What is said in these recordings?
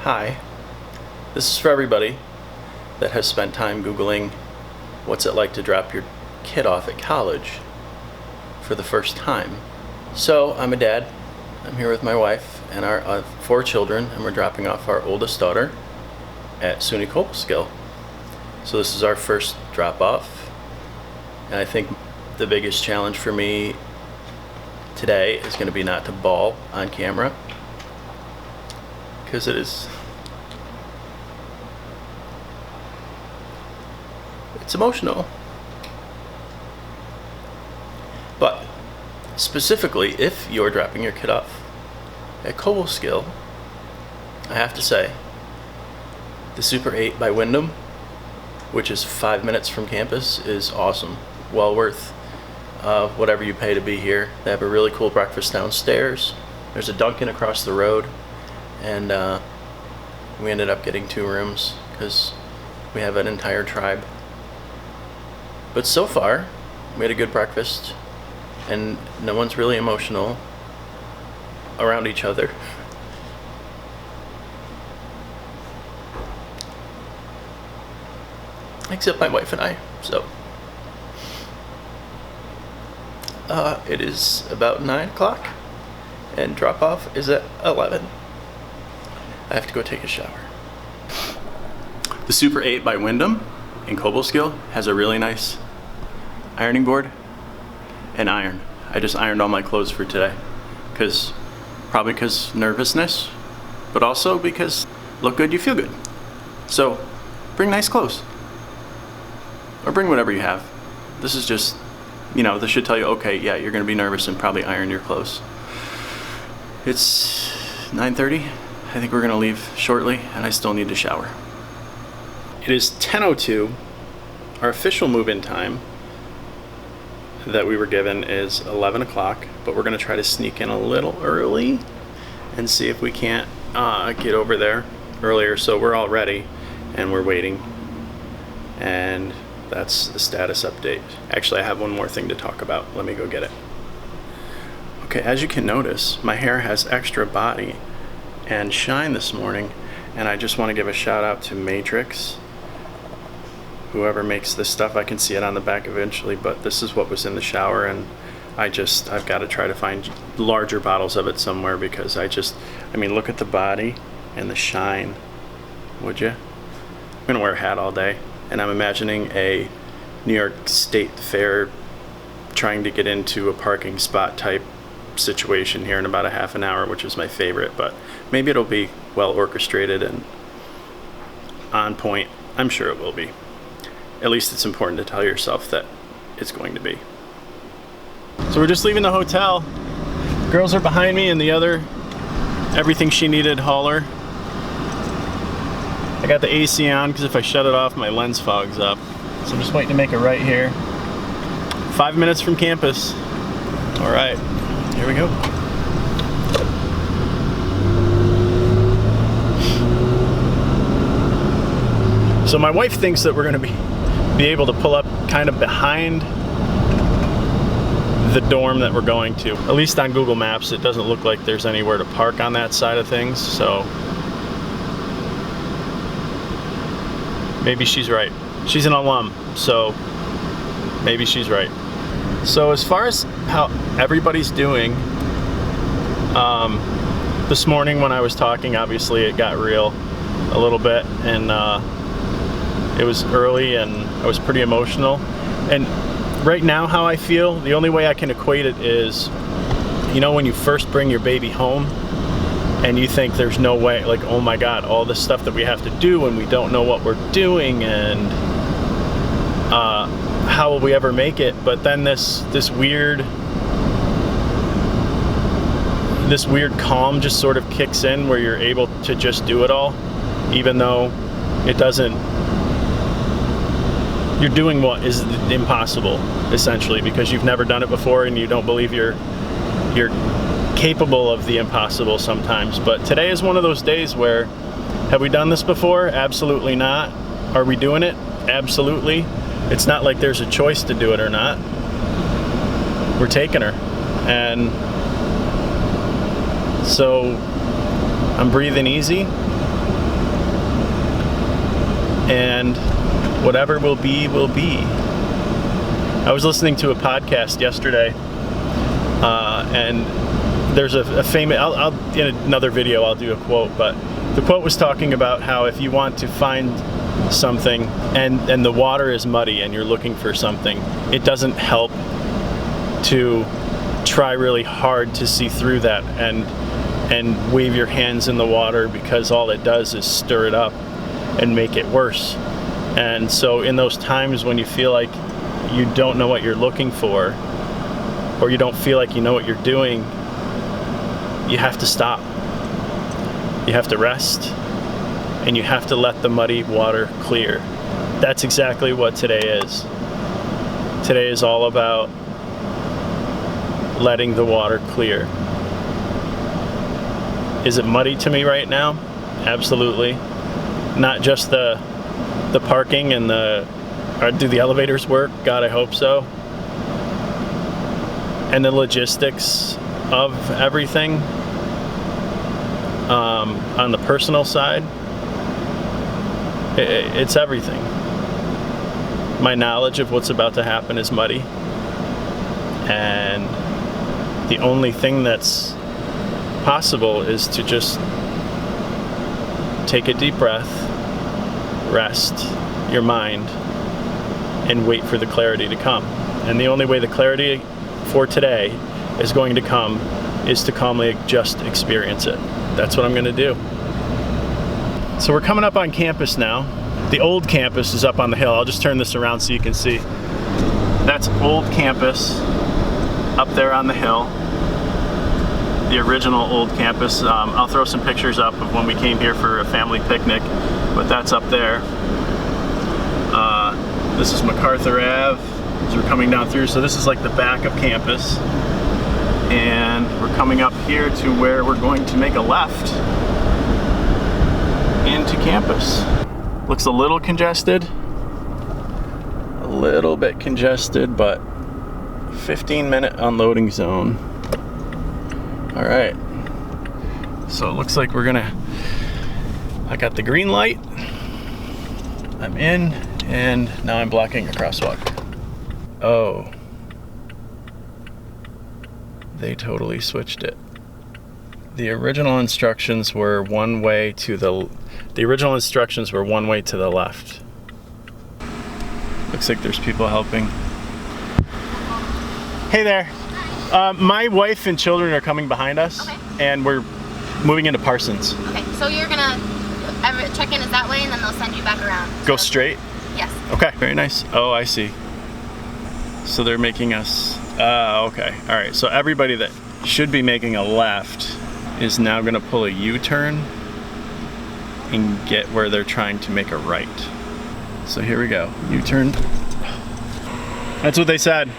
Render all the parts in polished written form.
Hi, this is for everybody that has spent time Googling what's it like to drop your kid off at college for the first time. So I'm a dad. I'm here with my wife and our 4 children, and we're dropping off our oldest daughter at SUNY Cobleskill. So this is our first drop off, and I think the biggest challenge for me today is going to be not to bawl on camera, because it's emotional. But specifically, if you're dropping your kid off at Cobleskill, I have to say the Super 8 by Wyndham, which is 5 minutes from campus, is awesome. Well worth whatever you pay to be here. They have a really cool breakfast downstairs. There's a Dunkin' across the road, and we ended up getting 2 rooms because we have an entire tribe. But so far, we had a good breakfast, and no one's really emotional around each other. Except my wife and I. So it is about 9 o'clock, and drop off is at 11. I have to go take a shower. The Super 8 by Wyndham in Cobleskill has a really nice ironing board and iron. I just ironed all my clothes for today, probably because nervousness, but also because look good, you feel good. So bring nice clothes, or bring whatever you have. This is just, this should tell you, okay, yeah, you're gonna be nervous and probably iron your clothes. It's 9:30. I think we're gonna leave shortly, and I still need to shower. It is 10:02. Our official move-in time that we were given is 11 o'clock, but we're gonna try to sneak in a little early and see if we can't get over there earlier. So we're all ready and we're waiting, and that's the status update. Actually, I have one more thing to talk about. Let me go get it. Okay, as you can notice, my hair has extra body and shine this morning, and I just want to give a shout out to Matrix. Whoever makes this stuff, I can see it on the back eventually, but this is what was in the shower, and I've got to try to find larger bottles of it somewhere, because look at the body and the shine, would you? I'm gonna wear a hat all day, and I'm imagining a New York State Fair trying to get into a parking spot type situation here in about a half an hour, which is my favorite, but maybe it'll be well orchestrated and on point. I'm sure it will be. At least it's important to tell yourself that it's going to be. So we're just leaving the hotel. Girls are behind me in the other everything she needed hauler. I got the AC on because if I shut it off, my lens fogs up. So I'm just waiting to make a right here. 5 minutes from campus. All right, here we go. So my wife thinks that we're going to be able to pull up kind of behind the dorm that we're going to. At least on Google Maps, it doesn't look like there's anywhere to park on that side of things, so maybe she's right. She's an alum, so maybe she's right. So as far as how everybody's doing, this morning when I was talking, obviously it got real a little bit, and it was early and I was pretty emotional. And right now how I feel, the only way I can equate it is, when you first bring your baby home and you think there's no way, like, oh my God, all this stuff that we have to do and we don't know what we're doing, and how will we ever make it? But then this weird calm just sort of kicks in, where you're able to just do it all, even though it doesn't. You're doing what is impossible, essentially, because you've never done it before and you don't believe you're capable of the impossible sometimes. But today is one of those days where, have we done this before? Absolutely not. Are we doing it? Absolutely. It's not like there's a choice to do it or not. We're taking her. And so I'm breathing easy. and whatever will be, will be. I was listening to a podcast yesterday, and there's a famous, in another video I'll do a quote, but the quote was talking about how if you want to find something and the water is muddy and you're looking for something, it doesn't help to try really hard to see through that and wave your hands in the water, because all it does is stir it up and make it worse. And so in those times when you feel like you don't know what you're looking for, or you don't feel like you know what you're doing, you have to stop. You have to rest, and you have to let the muddy water clear. That's exactly what today is. Today is all about letting the water clear. Is it muddy to me right now? Absolutely. Not just the parking and do the elevators work? God, I hope so. And the logistics of everything on the personal side, it's everything. My knowledge of what's about to happen is muddy, and the only thing that's possible is to just take a deep breath, rest your mind, and wait for the clarity to come. And the only way the clarity for today is going to come is to calmly just experience it. That's what I'm going to do. So we're coming up on campus now. The old campus is up on the hill. I'll just turn this around so you can see. That's old campus up there on the hill. The original old campus. I'll throw some pictures up of when we came here for a family picnic, but that's up there. This is MacArthur Ave as we're coming down through. So this is like the back of campus. And we're coming up here to where we're going to make a left into campus. Looks a little congested. A little bit congested, but 15-minute unloading zone. All right. So it looks like I got the green light. I'm in, and now I'm blocking a crosswalk. Oh. They totally switched it. The original instructions were one way to the left. Looks like there's people helping. Hey there. My wife and children are coming behind us, okay, and we're moving into Parsons. Okay, so you're gonna check-in is that way, and then they'll send you back around. Go straight? Yes. Okay, very nice. Oh, I see. So they're making us, okay. All right, so everybody that should be making a left is now gonna pull a U-turn and get where they're trying to make a right. So here we go, U-turn. That's what they said.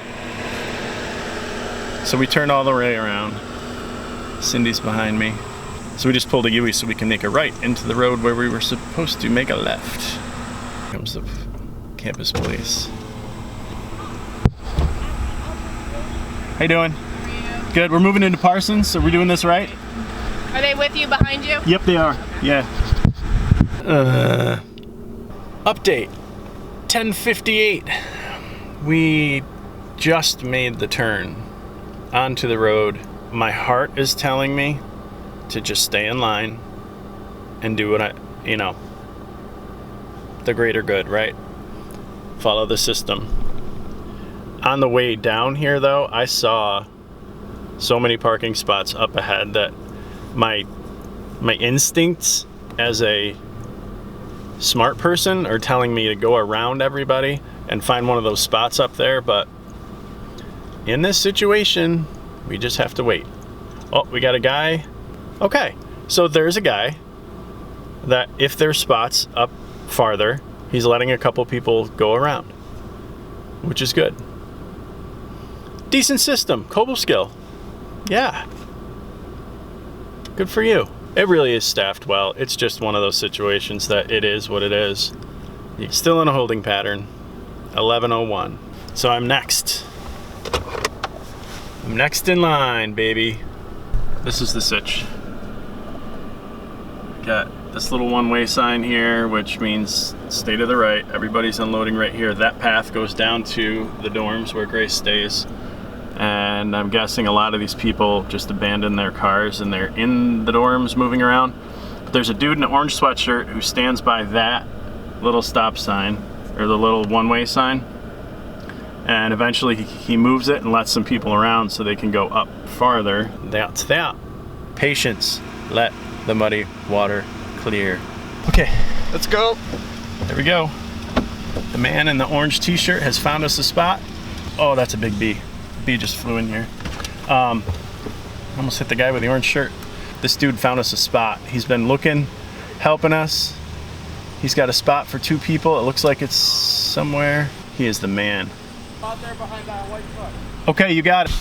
So we turned all the way around. Cindy's behind me. So we just pulled a U-turn so we can make a right into the road where we were supposed to make a left. Here comes the campus police. How you doing? How are you? Good, we're moving into Parsons. Are we doing this right? Are they with you behind you? Yep, they are, yeah. Update, 10:58. We just made the turn onto the road. My heart is telling me to just stay in line and do what the greater good, right? Follow the system. On the way down here though, I saw so many parking spots up ahead that my instincts as a smart person are telling me to go around everybody and find one of those spots up there, but in this situation, we just have to wait. Oh, we got a guy. Okay, so there's a guy that if there's spots up farther, he's letting a couple people go around, which is good. Decent system, Cobleskill. Yeah. Good for you. It really is staffed well. It's just one of those situations that it is what it is. You're still in a holding pattern. 11:01. So I'm next. I'm next in line, baby. This is the sitch. Got this little one-way sign here, which means stay to the right. Everybody's unloading right here. That path goes down to the dorms where Grace stays. And I'm guessing a lot of these people just abandon their cars and they're in the dorms moving around. But there's a dude in an orange sweatshirt who stands by that little stop sign, or the little one-way sign. And eventually he moves it and lets some people around so they can go up farther. That's that. Patience. Let the muddy water clear. Okay, let's go. There we go. The man in the orange t-shirt has found us a spot. Oh, that's a big bee. Bee just flew in here. Almost hit the guy with the orange shirt. This dude found us a spot. He's been looking, helping us. He's got a spot for 2 people. It looks like it's somewhere. He is the man. Out there behind that white truck. Okay, you got it.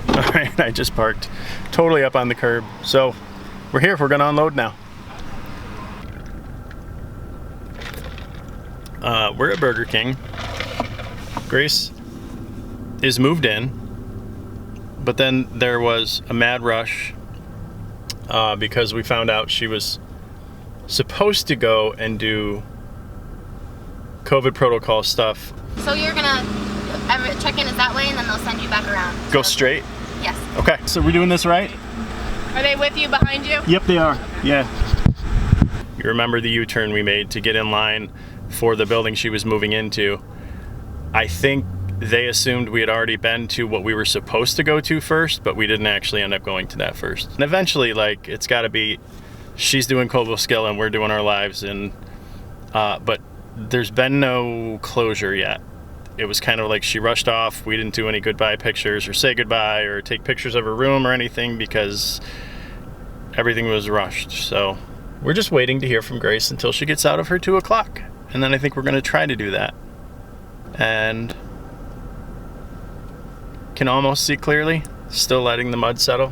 All right, I just parked totally up on the curb. So we're here. We're gonna unload now. We're at Burger King. Grace is moved in, but then there was a mad rush because we found out she was supposed to go and do COVID protocol stuff. So you're gonna check in is that way, and then they'll send you back around. Go straight? Yes. Okay, so we're doing this right? Are they with you behind you? Yep, they are. Yeah. You remember the U-turn we made to get in line for the building she was moving into. I think they assumed we had already been to what we were supposed to go to first, but we didn't actually end up going to that first. And eventually, like, it's gotta be, she's doing Cobleskill and we're doing our lives, and but there's been no closure yet. It was kind of like she rushed off. We didn't do any goodbye pictures or say goodbye or take pictures of her room or anything because everything was rushed. So we're just waiting to hear from Grace until she gets out of her 2 o'clock. And then I think we're gonna try to do that. And can almost see clearly, still letting the mud settle.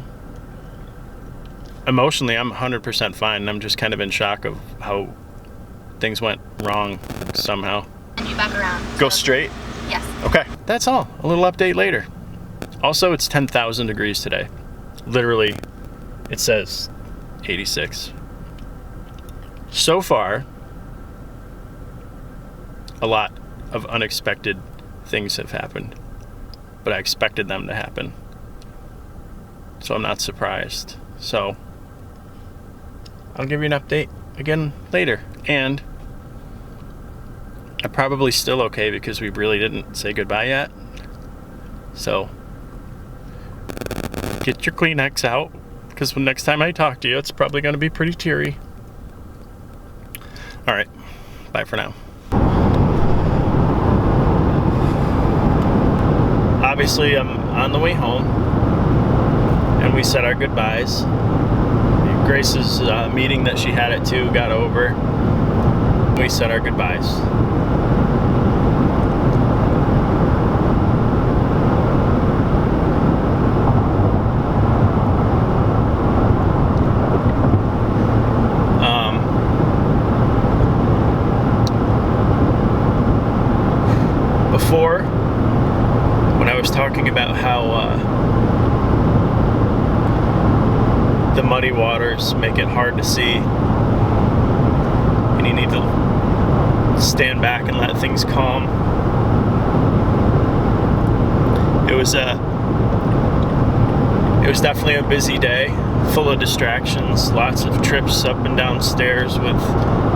Emotionally, I'm 100% fine. I'm just kind of in shock of how things went wrong somehow. Send you back around. Go straight? Yes. Okay, that's all. A little update later. Also, it's 10,000 degrees today. Literally, it says 86. So far, a lot of unexpected things have happened, but I expected them to happen. So I'm not surprised. So I'll give you an update again later. And I'm probably still okay because we really didn't say goodbye yet. So get your Kleenex out, because when next time I talk to you, it's probably going to be pretty teary. All right, bye for now. Obviously, I'm on the way home, and we said our goodbyes. Grace's meeting that she had at 2 got over. We said our goodbyes. Before, when I was talking about how the muddy waters make it hard to see, and you need to stand back and let things calm. It was definitely a busy day, full of distractions, lots of trips up and down stairs with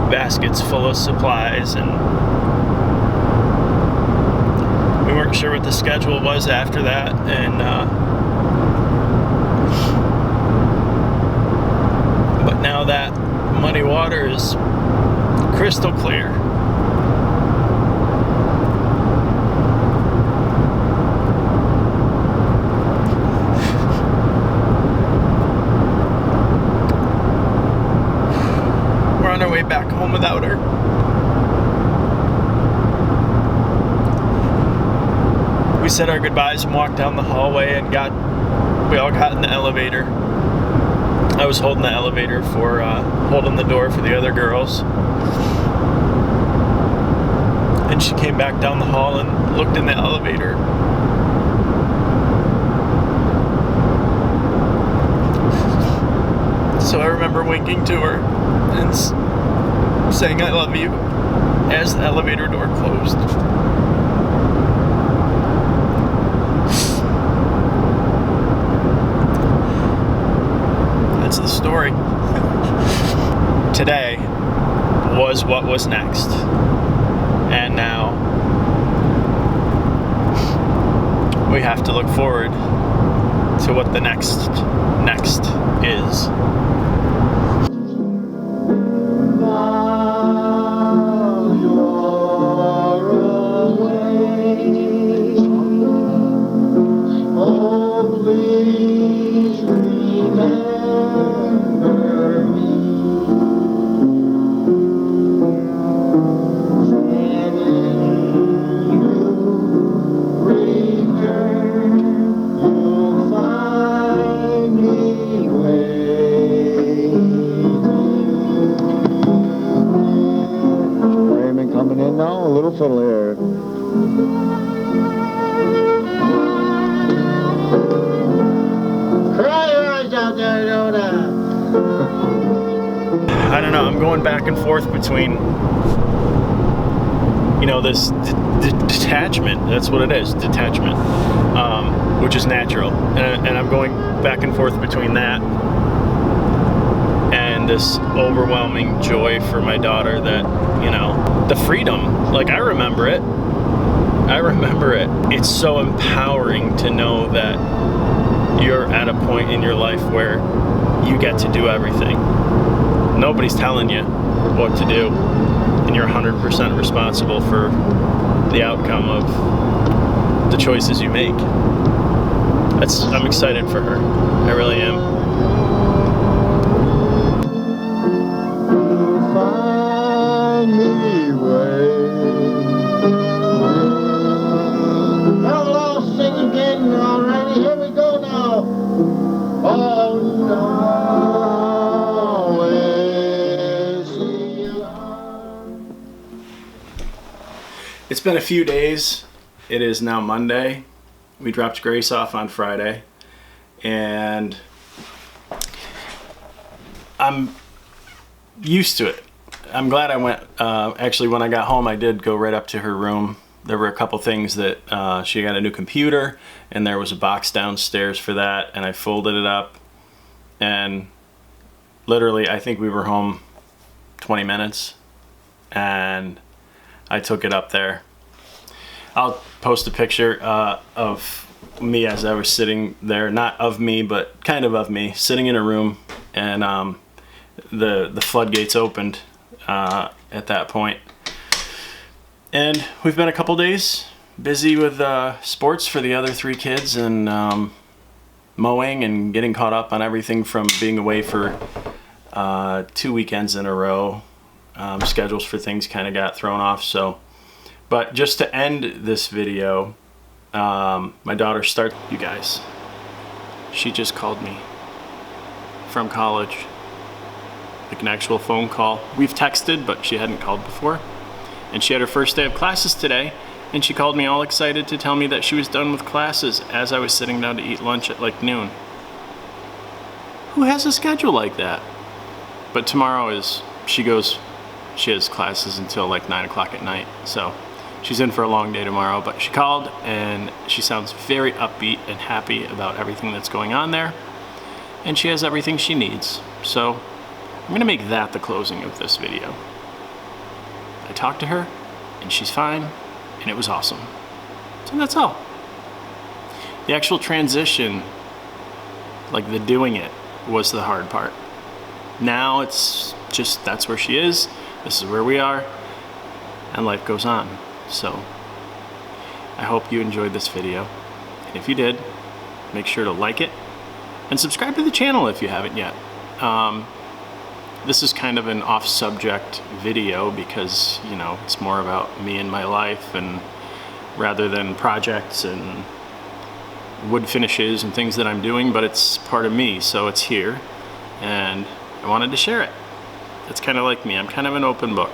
baskets full of supplies, and we weren't sure what the schedule was after that, and but now that muddy water is crystal clear. We're on our way back home without her. We said our goodbyes and walked down the hallway and we all got in the elevator. I was holding the elevator for, holding the door for the other girls. And she came back down the hall and looked in the elevator. So So I remember winking to her and saying I love you as the elevator door closed. That's the story. Today was what was next. And now we have to look forward to what the next is. Now a little fiddle here. Cry your eyes out there, Yoda. I don't know, I'm going back and forth between, you know, this detachment. That's what it is, detachment, which is natural. And I'm going back and forth between that and this overwhelming joy for my daughter that, you know, the freedom, like I remember it. It's so empowering to know that you're at a point in your life where you get to do everything. Nobody's telling you what to do, and you're 100% responsible for the outcome of the choices you make. I'm excited for her. I really am. It's been a few days. It is now Monday. We dropped Grace off on Friday, and I'm used to it. I'm glad I went. Actually, when I got home, I did go right up to her room. There were a couple things that she got a new computer, and there was a box downstairs for that, and I folded it up, and literally I think we were home 20 minutes, and I took it up there. I'll post a picture of me as I was sitting there, not of me, but kind of me, sitting in a room, and the floodgates opened at that point. And we've been a couple days busy with sports for the other 3 kids, and mowing and getting caught up on everything from being away for 2 weekends in a row. Schedules for things kind of got thrown off. So, but just to end this video, my daughter you guys, she just called me from college, like an actual phone call. We've texted, but she hadn't called before, and she had her first day of classes today, and she called me all excited to tell me that she was done with classes as I was sitting down to eat lunch at like noon. Who has a schedule like that? But tomorrow she has classes until like 9 o'clock at night, so she's in for a long day tomorrow. But she called, and she sounds very upbeat and happy about everything that's going on there, and she has everything she needs. So I'm gonna make that the closing of this video. I talked to her, and she's fine, and it was awesome. So that's all. The actual transition, like the doing it, was the hard part. Now it's just, that's where she is, this is where we are, and life goes on. So I hope you enjoyed this video, and if you did, make sure to like it and subscribe to the channel if you haven't yet. This is kind of an off-subject video because, you know, it's more about me and my life, and rather than projects and wood finishes and things that I'm doing, but it's part of me, so it's here, and I wanted to share it. It's kind of like me. I'm kind of an open book.